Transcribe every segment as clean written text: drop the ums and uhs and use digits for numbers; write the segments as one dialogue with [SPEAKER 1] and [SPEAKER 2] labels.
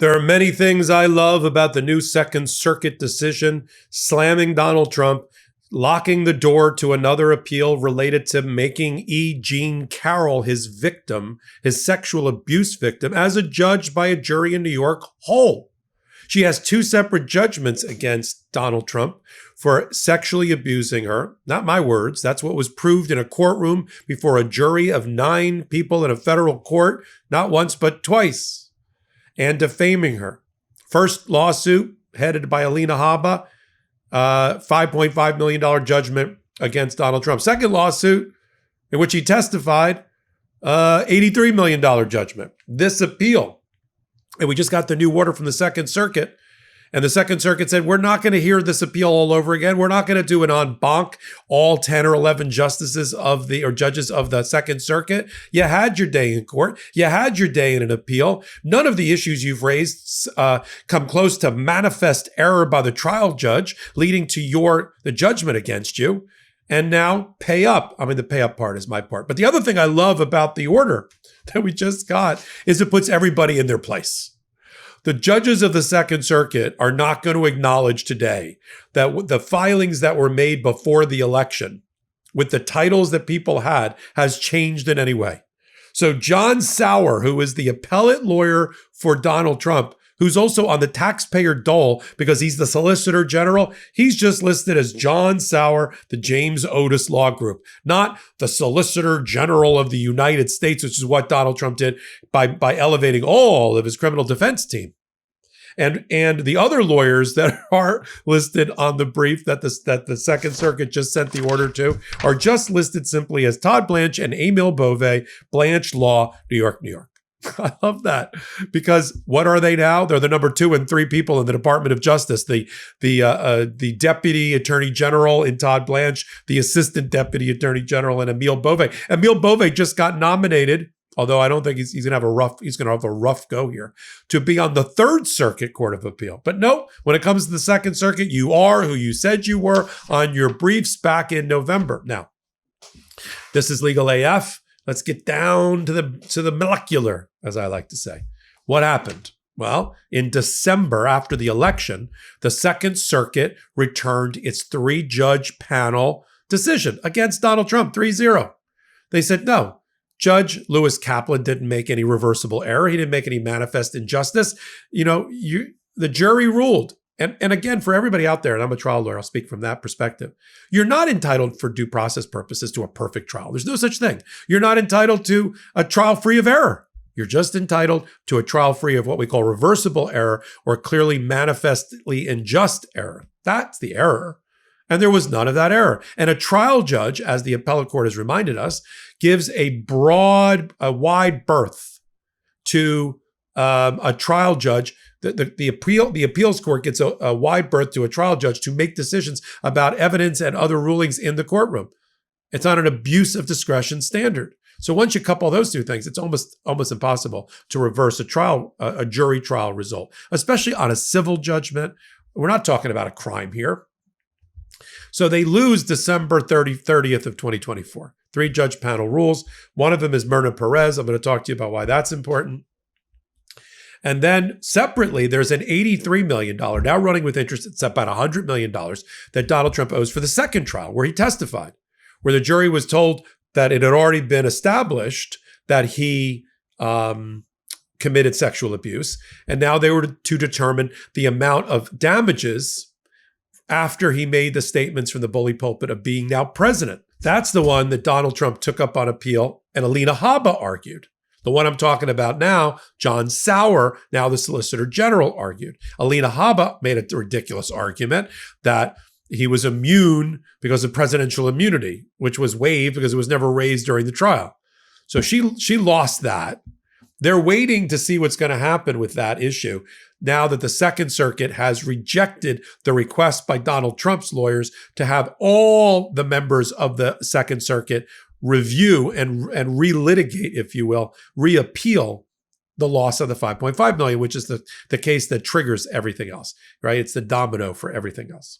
[SPEAKER 1] There are many things I love about the new Second Circuit decision, slamming Donald Trump, locking the door to another appeal related to making E Jean Carroll his victim, his sexual abuse victim, as adjudged by a jury in New York, whole. She has two separate judgments against Donald Trump for sexually abusing her. Not my words. That's what was proved in a courtroom before a jury of 9 people in a federal court, not once but twice. And defaming her. First lawsuit headed by Alina Habba, $5.5 million judgment against Donald Trump. Second lawsuit in which he testified, $83 million judgment. This appeal, and we just got the new order from the Second Circuit, and the Second Circuit said, we're not going to hear this appeal all over again. We're not going to do it en banc, all 10 or 11 justices or judges of the Second Circuit. You had your day in court. You had your day in an appeal. None of the issues you've raised come close to manifest error by the trial judge, leading to the judgment against you. And now pay up. I mean, the pay up part is my part. But the other thing I love about the order that we just got is it puts everybody in their place. The judges of the Second Circuit are not going to acknowledge today that the filings that were made before the election with the titles that people had has changed in any way. So John Sauer, who is the appellate lawyer for Donald Trump, who's also on the taxpayer dole because he's the Solicitor General, he's just listed as John Sauer, the James Otis Law Group, not the Solicitor General of the United States, which is what Donald Trump did by elevating all of his criminal defense team. And the other lawyers that are listed on the brief that the Second Circuit just sent the order to are just listed simply as Todd Blanche and Emil Bove, Blanche Law, New York, New York. I love that because what are they now? They're the number 2 and 3 people in the Department of Justice. The Deputy Attorney General in Todd Blanche, the Assistant Deputy Attorney General in Emil Bove. Emil Bove just got nominated, although I don't think he's going to have a rough go here, to be on the Third Circuit Court of Appeal. But no, when it comes to the Second Circuit, you are who you said you were on your briefs back in November. Now, this is Legal AF. Let's get down to the molecular, as I like to say. What happened? Well, in December, after the election, the Second Circuit returned its 3-judge panel decision against Donald Trump, 3-0. They said, no, Judge Lewis Kaplan didn't make any reversible error. He didn't make any manifest injustice. The jury ruled. And again, for everybody out there, and I'm a trial lawyer, I'll speak from that perspective. You're not entitled for due process purposes to a perfect trial. There's no such thing. You're not entitled to a trial free of error. You're just entitled to a trial free of what we call reversible error or clearly manifestly unjust error. That's the error. And there was none of that error. And a trial judge, as the appellate court has reminded us, gives a wide berth to a trial judge. The appeals court gets a wide berth to a trial judge to make decisions about evidence and other rulings in the courtroom. It's not an abuse of discretion standard. So once you couple those two things, it's almost impossible to reverse a jury trial result, especially on a civil judgment. We're not talking about a crime here. So they lose December 30th of 2024. 3-judge panel rules. One of them is Myrna Perez. I'm going to talk to you about why that's important. And then separately, there's an $83 million, now running with interest, it's about $100 million that Donald Trump owes for the second trial where he testified, where the jury was told that it had already been established that he committed sexual abuse. And now they were to determine the amount of damages after he made the statements from the bully pulpit of being now president. That's the one that Donald Trump took up on appeal and Alina Habba argued. The one I'm talking about now, John Sauer, now the Solicitor General, argued. Alina Habba made a ridiculous argument that he was immune because of presidential immunity, which was waived because it was never raised during the trial. So she lost that. They're waiting to see what's going to happen with that issue now that the Second Circuit has rejected the request by Donald Trump's lawyers to have all the members of the Second Circuit review and relitigate, if you will, reappeal the loss of the $5.5 million, which is the case that triggers everything else, right? It's the domino for everything else.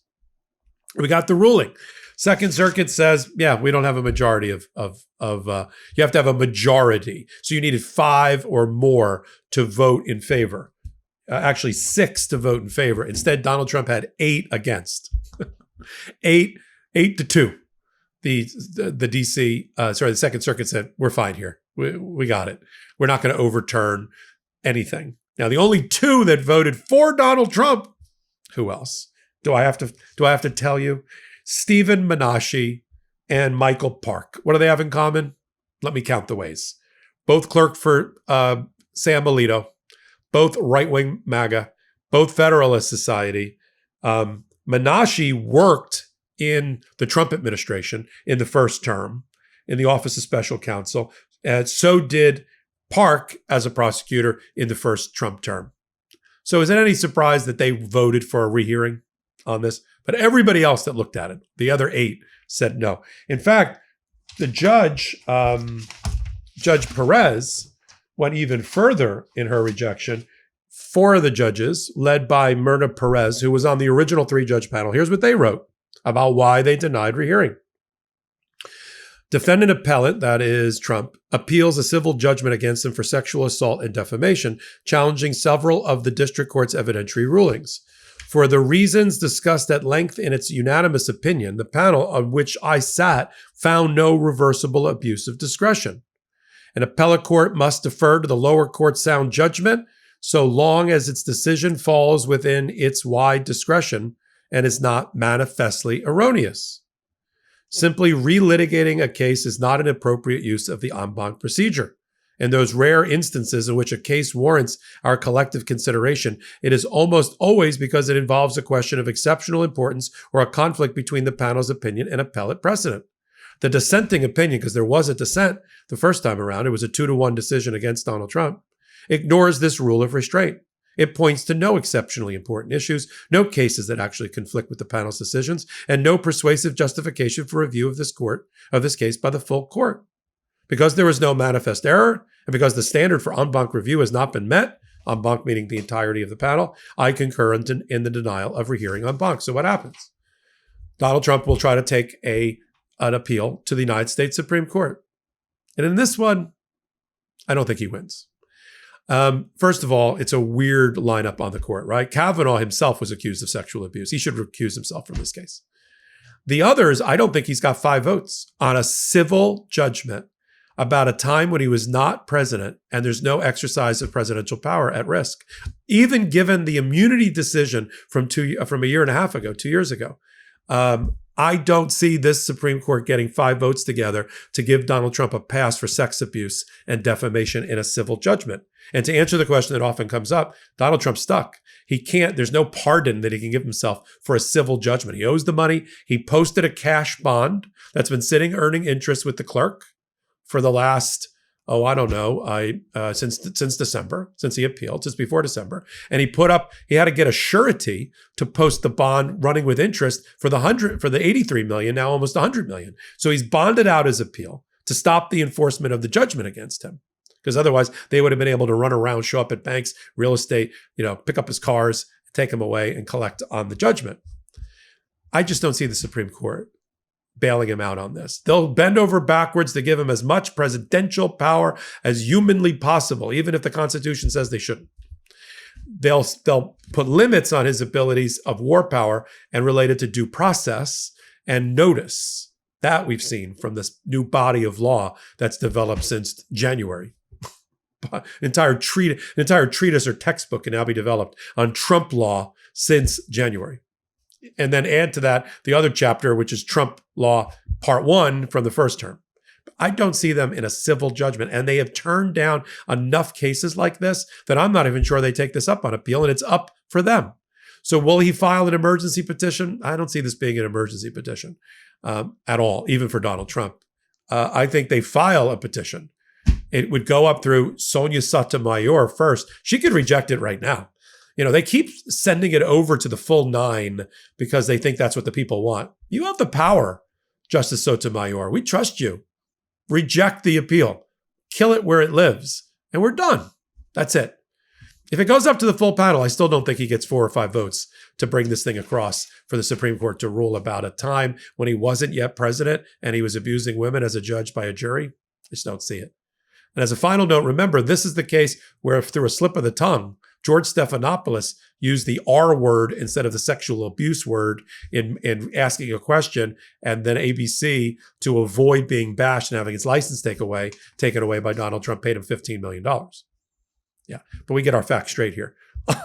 [SPEAKER 1] We got the ruling. Second Circuit says, yeah, we don't have a majority you have to have a majority. So you needed 5 or more to vote in favor. actually 6 to vote in favor. Instead, Donald Trump had 8 against. 8 to 2. The Second Circuit said, we're fine here. We got it. We're not going to overturn anything. Now, the only 2 that voted for Donald Trump, who else? Do I have to tell you? Stephen Menashe and Michael Park. What do they have in common? Let me count the ways. Both clerked for Sam Alito, both right-wing MAGA, both Federalist Society. Menashe worked in the Trump administration in the first term in the Office of Special Counsel. And so did Park as a prosecutor in the first Trump term. So is it any surprise that they voted for a rehearing on this? But everybody else that looked at it, the other 8, said no. In fact, the judge, Judge Perez, went even further in her rejection. 4 of the judges, led by Myrna Perez, who was on the original 3-judge panel, here's what they wrote about why they denied rehearing. Defendant appellant, that is Trump, appeals a civil judgment against him for sexual assault and defamation, challenging several of the district court's evidentiary rulings. For the reasons discussed at length in its unanimous opinion, the panel on which I sat found no reversible abuse of discretion. An appellate court must defer to the lower court's sound judgment so long as its decision falls within its wide discretion and is not manifestly erroneous. Simply relitigating a case is not an appropriate use of the en banc procedure. In those rare instances in which a case warrants our collective consideration, it is almost always because it involves a question of exceptional importance or a conflict between the panel's opinion and appellate precedent. The dissenting opinion, because there was a dissent the first time around, it was a 2-1 decision against Donald Trump, ignores this rule of restraint. It points to no exceptionally important issues, no cases that actually conflict with the panel's decisions, and no persuasive justification for review of this case by the full court. Because there is no manifest error, and because the standard for en banc review has not been met, en banc meaning the entirety of the panel, I concur in the denial of rehearing en banc. So what happens? Donald Trump will try to take an appeal to the United States Supreme Court. And in this one, I don't think he wins. First of all, it's a weird lineup on the court, right? Kavanaugh himself was accused of sexual abuse. He should recuse himself from this case. The others, I don't think he's got 5 votes on a civil judgment about a time when he was not president and there's no exercise of presidential power at risk. Even given the immunity decision from a year and a half ago, 2 years ago, I don't see this Supreme Court getting 5 votes together to give Donald Trump a pass for sex abuse and defamation in a civil judgment. And to answer the question that often comes up, Donald Trump's stuck. There's no pardon that he can give himself for a civil judgment. He owes the money. He posted a cash bond that's been sitting earning interest with the clerk for the last, since December, since he appealed, since before December. And he had to get a surety to post the bond running with interest for the 83 million, now almost 100 million. So he's bonded out his appeal to stop the enforcement of the judgment against him. Because otherwise they would have been able to run around, show up at banks, real estate, pick up his cars, take them away and collect on the judgment. I just don't see the Supreme Court bailing him out on this. They'll bend over backwards to give him as much presidential power as humanly possible, even if the Constitution says they shouldn't. They'll put limits on his abilities of war power and related to due process and notice. That we've seen from this new body of law that's developed since January. An entire treatise or textbook can now be developed on Trump law since January. And then add to that the other chapter, which is Trump law part 1 from the first term. I don't see them in a civil judgment. And they have turned down enough cases like this that I'm not even sure they take this up on appeal, and it's up for them. So will he file an emergency petition? I don't see this being an emergency petition at all, even for Donald Trump. I think they file a petition. It would go up through Sonia Sotomayor first. She could reject it right now. They keep sending it over to the full 9 because they think that's what the people want. You have the power, Justice Sotomayor. We trust you. Reject the appeal. Kill it where it lives. And we're done. That's it. If it goes up to the full panel, I still don't think he gets 4 or 5 votes to bring this thing across for the Supreme Court to rule about a time when he wasn't yet president and he was abusing women as a judge by a jury. I just don't see it. And as a final note, remember, this is the case where if through a slip of the tongue, George Stephanopoulos used the R word instead of the sexual abuse word in asking a question, and then ABC, to avoid being bashed and having his license taken away by Donald Trump, paid him $15 million. Yeah, but we get our facts straight here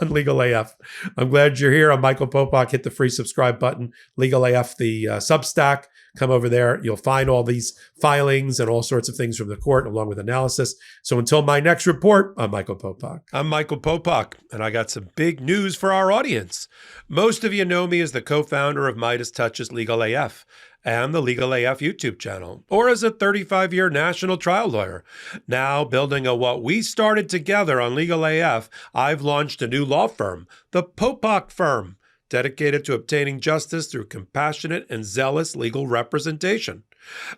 [SPEAKER 1] on Legal AF. I'm glad you're here. I'm Michael Popok. Hit the free subscribe button. Legal AF, the Substack. Come over there. You'll find all these filings and all sorts of things from the court, along with analysis. So until my next report, I'm Michael Popok. I'm Michael Popok, and I got some big news for our audience. Most of you know me as the co-founder of Midas Touch's Legal AF and the Legal AF YouTube channel, or as a 35-year national trial lawyer. Now, building on what we started together on Legal AF, I've launched a new law firm, the Popok Firm, dedicated to obtaining justice through compassionate and zealous legal representation.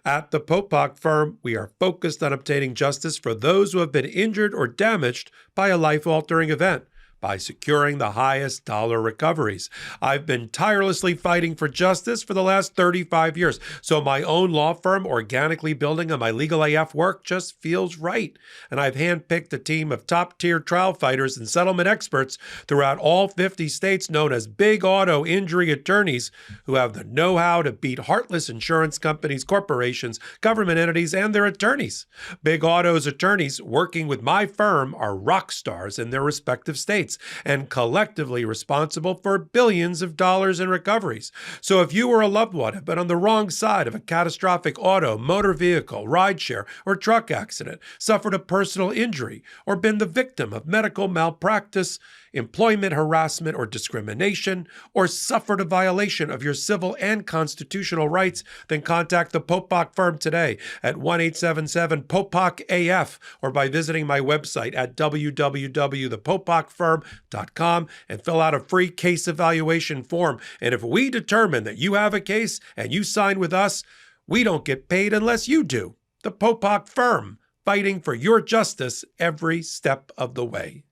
[SPEAKER 1] At the Popok Firm, we are focused on obtaining justice for those who have been injured or damaged by a life-altering event, by securing the highest dollar recoveries. I've been tirelessly fighting for justice for the last 35 years, so my own law firm organically building on my Legal AF work just feels right. And I've handpicked a team of top-tier trial fighters and settlement experts throughout all 50 states known as big auto injury attorneys who have the know-how to beat heartless insurance companies, corporations, government entities, and their attorneys. Big Auto's attorneys working with my firm are rock stars in their respective states and collectively responsible for billions of dollars in recoveries. So if you or a loved one have been on the wrong side of a catastrophic auto, motor vehicle, rideshare, or truck accident, suffered a personal injury, or been the victim of medical malpractice, employment harassment or discrimination, or suffered a violation of your civil and constitutional rights, then contact the Popok Firm today at 1-877-POPOK-AF or by visiting my website at www.thepopokfirm.com and fill out a free case evaluation form. And if we determine that you have a case and you sign with us, we don't get paid unless you do. The Popok Firm, fighting for your justice every step of the way.